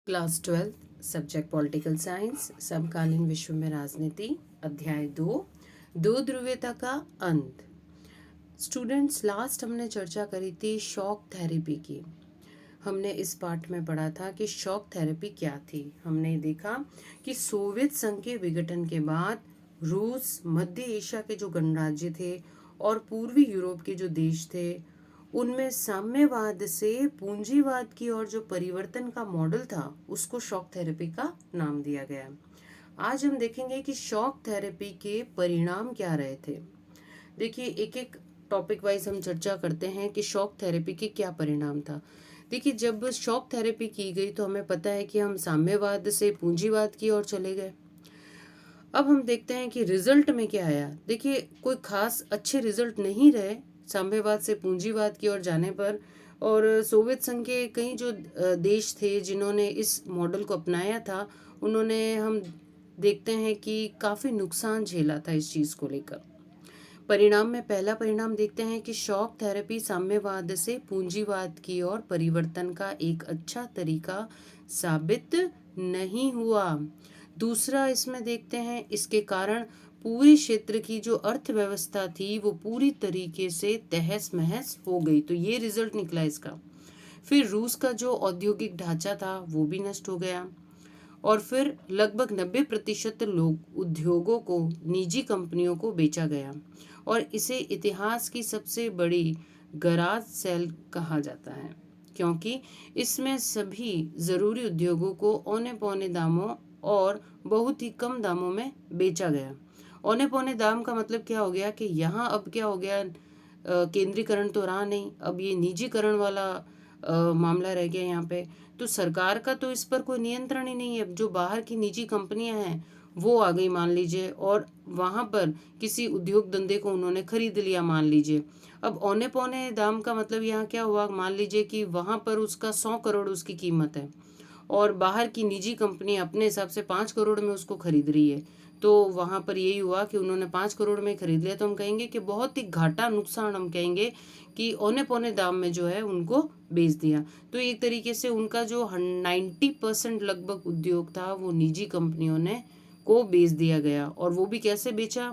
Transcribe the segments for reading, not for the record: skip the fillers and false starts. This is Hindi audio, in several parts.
क्लास 12 सब्जेक्ट पॉलिटिकल साइंस समकालीन विश्व में राजनीति अध्याय 2 दो ध्रुवीयता का अंत। स्टूडेंट्स, लास्ट हमने चर्चा करी थी शॉक थेरेपी की। हमने इस पाठ में पढ़ा था कि शॉक थेरेपी क्या थी। हमने देखा कि सोवियत संघ के विघटन के बाद रूस, मध्य एशिया के जो गणराज्य थे और पूर्वी यूरोप के जो देश थे, उनमें साम्यवाद से पूंजीवाद की ओर जो परिवर्तन का मॉडल था उसको शॉक थेरेपी का नाम दिया गया। आज हम देखेंगे कि शॉक थेरेपी के परिणाम क्या रहे थे। देखिए, एक एक टॉपिक वाइज हम चर्चा करते हैं कि शॉक थेरेपी के क्या परिणाम था। देखिए, जब शॉक थेरेपी की गई तो हमें पता है कि हम साम्यवाद से पूंजीवाद की ओर चले गए। अब हम देखते हैं कि रिजल्ट में क्या आया। देखिए, कोई खास अच्छे रिजल्ट नहीं रहे साम्यवाद से पूंजीवाद की ओर जाने पर। और सोवियत संघ के कई जो देश थे जिन्होंने इस मॉडल को अपनाया था, उन्होंने हम देखते हैं कि काफ़ी नुकसान झेला था इस चीज़ को लेकर। परिणाम में पहला परिणाम देखते हैं कि शॉक थेरेपी साम्यवाद से पूंजीवाद की ओर परिवर्तन का एक अच्छा तरीका साबित नहीं हुआ। दूसरा इसमें देखते हैं, इसके कारण पूरी क्षेत्र की जो अर्थव्यवस्था थी वो पूरी तरीके से तहस महस हो गई। तो ये रिजल्ट निकला इसका। फिर रूस का जो औद्योगिक ढांचा था वो भी नष्ट हो गया। और फिर लगभग 90% लोग उद्योगों को निजी कंपनियों को बेचा गया और इसे इतिहास की सबसे बड़ी गराज सेल कहा जाता है, क्योंकि इसमें सभी ज़रूरी उद्योगों को औने पौने दामों और बहुत ही कम दामों में बेचा गया। औने पौने दाम का मतलब क्या हो गया कि यहाँ अब क्या हो गया, केंद्रीकरण तो रहा नहीं, अब ये निजीकरण वाला मामला रह गया यहाँ पे। तो सरकार का तो इस पर कोई नियंत्रण ही नहीं है। जो बाहर की निजी कंपनियां हैं वो आ गई मान लीजिए, और वहां पर किसी उद्योग धंधे को उन्होंने खरीद लिया मान लीजिए। अब औने पौने दाम का मतलब यहाँ क्या हुआ, मान लीजिए कि वहां पर उसका 100 करोड़ उसकी कीमत है और बाहर की निजी कंपनी अपने हिसाब से 5 करोड़ में उसको खरीद रही है। तो वहां पर यही हुआ कि उन्होंने 5 करोड़ में खरीद लिया, तो हम कहेंगे कि बहुत ही घाटा नुकसान, हम कहेंगे कि औने पौने दाम में जो है उनको बेच दिया। तो एक तरीके से उनका जो 90% लगभग उद्योग था वो निजी कंपनियों ने को बेच दिया गया। और वो भी कैसे बेचा,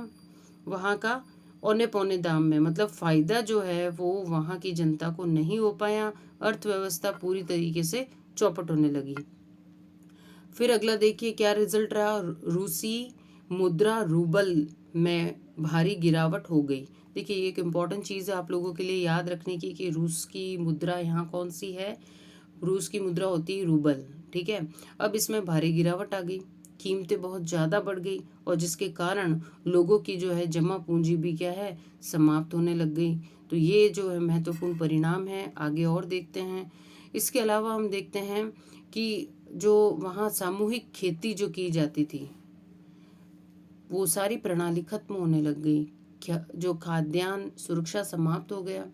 वहाँ का औने पौने दाम में। मतलब फायदा जो है वो वहाँ की जनता को नहीं हो पाया, अर्थव्यवस्था पूरी तरीके से चौपट होने लगी। फिर अगला देखिए क्या रिजल्ट रहा। रूसी मुद्रा रूबल में भारी गिरावट हो गई। देखिए, ये एक इम्पॉर्टेंट चीज़ है आप लोगों के लिए याद रखने की कि रूस की मुद्रा यहाँ कौन सी है। रूस की मुद्रा होती है रूबल, ठीक है। अब इसमें भारी गिरावट आ गई, कीमतें बहुत ज़्यादा बढ़ गई और जिसके कारण लोगों की जो है जमा पूंजी भी क्या है, समाप्त होने लग गई। तो ये जो है महत्वपूर्ण परिणाम है। आगे और देखते हैं। इसके अलावा हम देखते हैं कि जो वहाँ सामूहिक खेती जो की जाती थी वो सारी प्रणाली खत्म होने लग गई। क्या जो खाद्यान्न सुरक्षा समाप्त हो गया,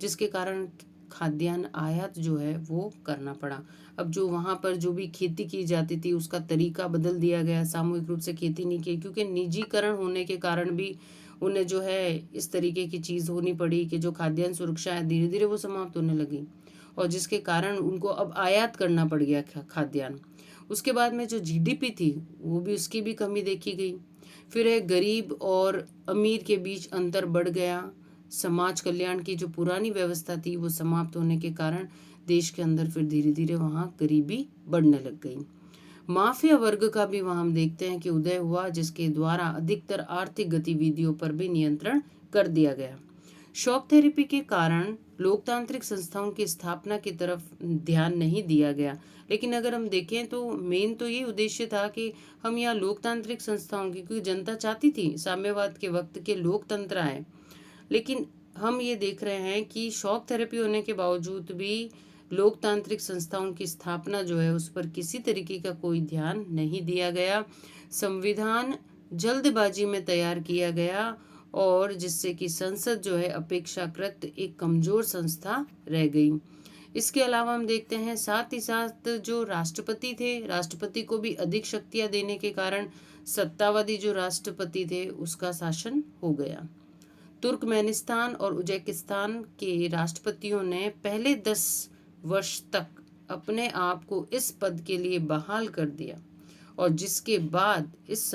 जिसके कारण खाद्यान्न आयात जो है वो करना पड़ा। अब जो वहाँ पर जो भी खेती की जाती थी उसका तरीका बदल दिया गया, सामूहिक रूप से खेती नहीं की, क्योंकि निजीकरण होने के कारण भी उन्हें जो है इस तरीके की चीज़ होनी पड़ी कि जो खाद्यान्न सुरक्षा है धीरे धीरे वो समाप्त होने लगी और जिसके कारण उनको अब आयात करना पड़ गया खाद्यान्न। उसके बाद में जो जीडीपी थी वो भी, उसकी भी कमी देखी गई। फिर है गरीब और अमीर के बीच अंतर बढ़ गया। समाज कल्याण की जो पुरानी व्यवस्था थी वो समाप्त होने के कारण देश के अंदर फिर धीरे धीरे वहाँ गरीबी बढ़ने लग गई। माफिया वर्ग का भी वहाँ हम देखते हैं कि उदय हुआ, जिसके द्वारा अधिकतर आर्थिक गतिविधियों पर भी नियंत्रण कर दिया गया। शॉक थेरेपी के कारण लोकतांत्रिक संस्थाओं की स्थापना की तरफ ध्यान नहीं दिया गया। लेकिन अगर हम देखें तो मेन तो ये उद्देश्य था कि हम यहाँ लोकतांत्रिक संस्थाओं की, क्योंकि जनता चाहती थी साम्यवाद के वक्त के लोकतंत्र आए। लेकिन हम ये देख रहे हैं कि शॉक थेरेपी होने के बावजूद भी लोकतांत्रिक संस्थाओं की स्थापना जो है उस पर किसी तरीके का कोई ध्यान नहीं दिया गया। संविधान जल्दबाजी में तैयार किया गया और जिससे कि संसद जो है अपेक्षाकृत एक कमजोर संस्था रह गई। इसके अलावा हम देखते हैं साथ ही साथ जो राष्ट्रपति थे, राष्ट्रपति को भी अधिक शक्तियां देने के कारण सत्तावादी जो राष्ट्रपति थे उसका शासन हो गया। तुर्कमेनिस्तान और उज्बेकिस्तान के राष्ट्रपतियों ने पहले 10 वर्ष तक अपने आप को इस पद के लिए बहाल कर दिया और जिसके बाद इस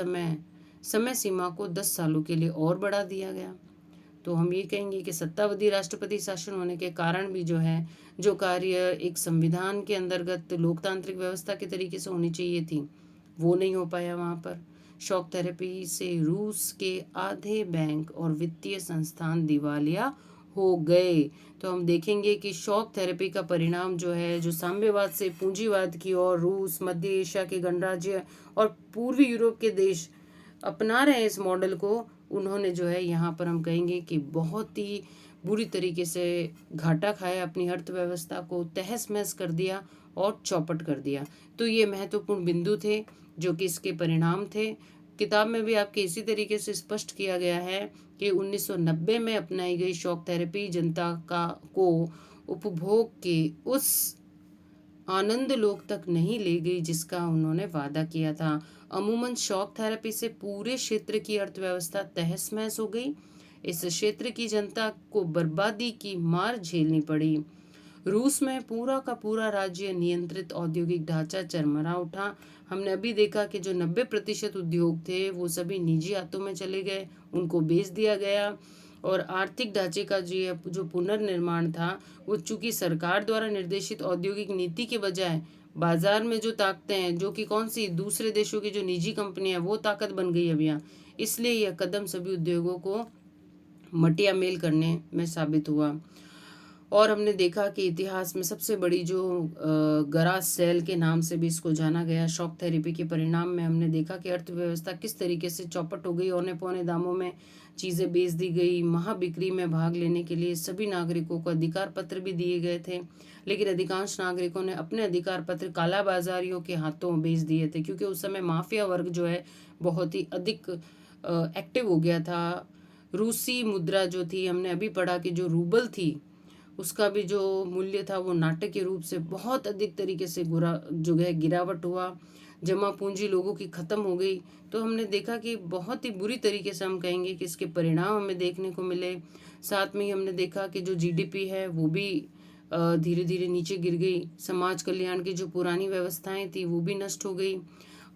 समय सीमा को 10 सालों के लिए और बढ़ा दिया गया। तो हम ये कहेंगे कि सत्तावधि राष्ट्रपति शासन होने के कारण भी जो है, जो कार्य एक संविधान के अंतर्गत लोकतांत्रिक व्यवस्था के तरीके से होनी चाहिए थी, वो नहीं हो पाया वहाँ पर। शॉक थेरेपी से रूस के आधे बैंक और वित्तीय संस्थान दिवालिया हो गए। तो हम देखेंगे कि शॉक थेरेपी का परिणाम जो है, जो साम्यवाद से पूंजीवाद की ओर रूस, मध्य एशिया के गणराज्य और पूर्वी यूरोप के देश अपना रहे हैं इस मॉडल को, उन्होंने जो है यहाँ पर हम कहेंगे कि बहुत ही बुरी तरीके से घाटा खाया, अपनी अर्थव्यवस्था को तहस महस कर दिया और चौपट कर दिया। तो ये महत्वपूर्ण बिंदु थे जो कि इसके परिणाम थे। किताब में भी आपके इसी तरीके से स्पष्ट किया गया है कि 1990 में अपनाई गई शॉक थेरेपी जनता को उपभोग के उस आनंद लोक तक नहीं ले गई जिसका उन्होंने वादा किया था। अमूमन शॉक थेरेपी से पूरे क्षेत्र की अर्थव्यवस्था तहस महस हो गई। इस क्षेत्र की जनता को बर्बादी की मार झेलनी पड़ी। रूस में पूरा का पूरा राज्य नियंत्रित औद्योगिक ढांचा चरमरा उठा। हमने अभी देखा कि जो 90% उद्योग थे वो सभी निजी हाथों में चले गए, उनको बेच दिया गया और आर्थिक ढांचे का जो पुनर्निर्माण था वो चूंकि सरकार द्वारा निर्देशित औद्योगिक नीति के बजाय बाजार में जो ताकतें हैं, जो कि कौन सी दूसरे देशों की जो निजी कंपनियां वो ताकत बन गई अब यहाँ, इसलिए यह कदम सभी उद्योगों को मटिया मेल करने में साबित हुआ। और हमने देखा कि इतिहास में सबसे बड़ी जो गरास सेल के नाम से भी इसको जाना गया, शॉक थेरेपी के परिणाम में हमने देखा कि अर्थव्यवस्था किस तरीके से चौपट हो गई, औने पौने दामों में चीज़ें बेच दी गई। महाबिक्री में भाग लेने के लिए सभी नागरिकों को अधिकार पत्र भी दिए गए थे, लेकिन अधिकांश नागरिकों ने अपने अधिकार पत्र कालाबाजारियों के हाथों बेच दिए थे, क्योंकि उस समय माफिया वर्ग जो है बहुत ही अधिक एक्टिव हो गया था। रूसी मुद्रा जो थी, हमने अभी पढ़ा कि जो रूबल थी उसका भी जो मूल्य था वो नाटकीय रूप से बहुत अधिक तरीके से जो है गिरावट हुआ। जमा पूंजी लोगों की खत्म हो गई। तो हमने देखा कि बहुत ही बुरी तरीके से हम कहेंगे कि इसके परिणाम हमें देखने को मिले। साथ में ही हमने देखा कि जो जीडीपी है वो भी धीरे धीरे नीचे गिर गई। समाज कल्याण की जो पुरानी व्यवस्थाएं थी वो भी नष्ट हो गई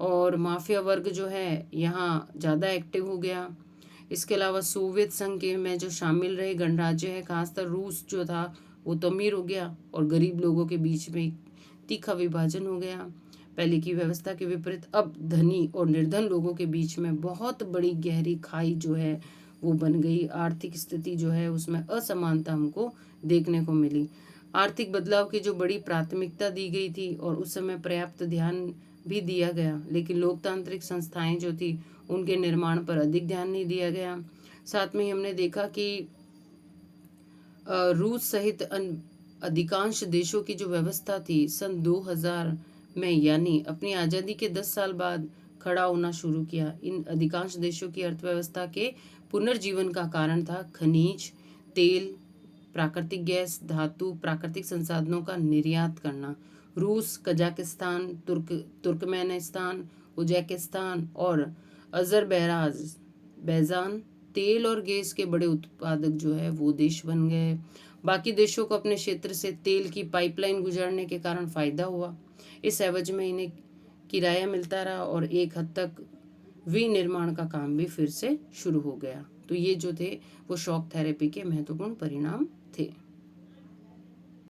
और माफिया वर्ग जो है यहाँ ज़्यादा एक्टिव हो गया। इसके अलावा सोवियत संघ के में जो शामिल रहे गणराज्य है, खासकर रूस जो था वो तो अमीर हो गया और गरीब लोगों के बीच में तीखा विभाजन हो गया। पहले की व्यवस्था के विपरीत अब धनी और निर्धन लोगों के बीच में बहुत बड़ी गहरी खाई जो है वो बन गई। आर्थिक स्थिति जो है उसमें असमानता हमको देखने को मिली। आर्थिक बदलाव की जो बड़ी प्राथमिकता दी गई थी और उस समय पर्याप्त ध्यान भी दिया गया, लेकिन लोकतांत्रिक संस्थाएं जो थी उनके निर्माण पर अधिक ध्यान नहीं दिया गया। साथ में ही हमने देखा कि रूस सहित अधिकांश देशों की जो व्यवस्था थी सन 2000 में, यानी अपनी आज़ादी के 10 साल बाद खड़ा होना शुरू किया। इन अधिकांश देशों की अर्थव्यवस्था के पुनर्जीवन का कारण था खनिज तेल, प्राकृतिक गैस, धातु, प्राकृतिक संसाधनों का निर्यात करना। रूस, कजाकिस्तान, तुर्कमेनिस्तान, उज्बेकिस्तान और अजरबैजान तेल और गैस के बड़े उत्पादक जो है वो देश बन गए। बाकी देशों को अपने क्षेत्र से तेल की पाइपलाइन गुजरने के कारण फायदा हुआ। इस एवज में इन्हें किराया मिलता रहा और एक हद तक विनिर्माण का काम भी फिर से शुरू हो गया। तो ये जो थे वो शॉक थेरेपी के महत्वपूर्ण परिणाम थे।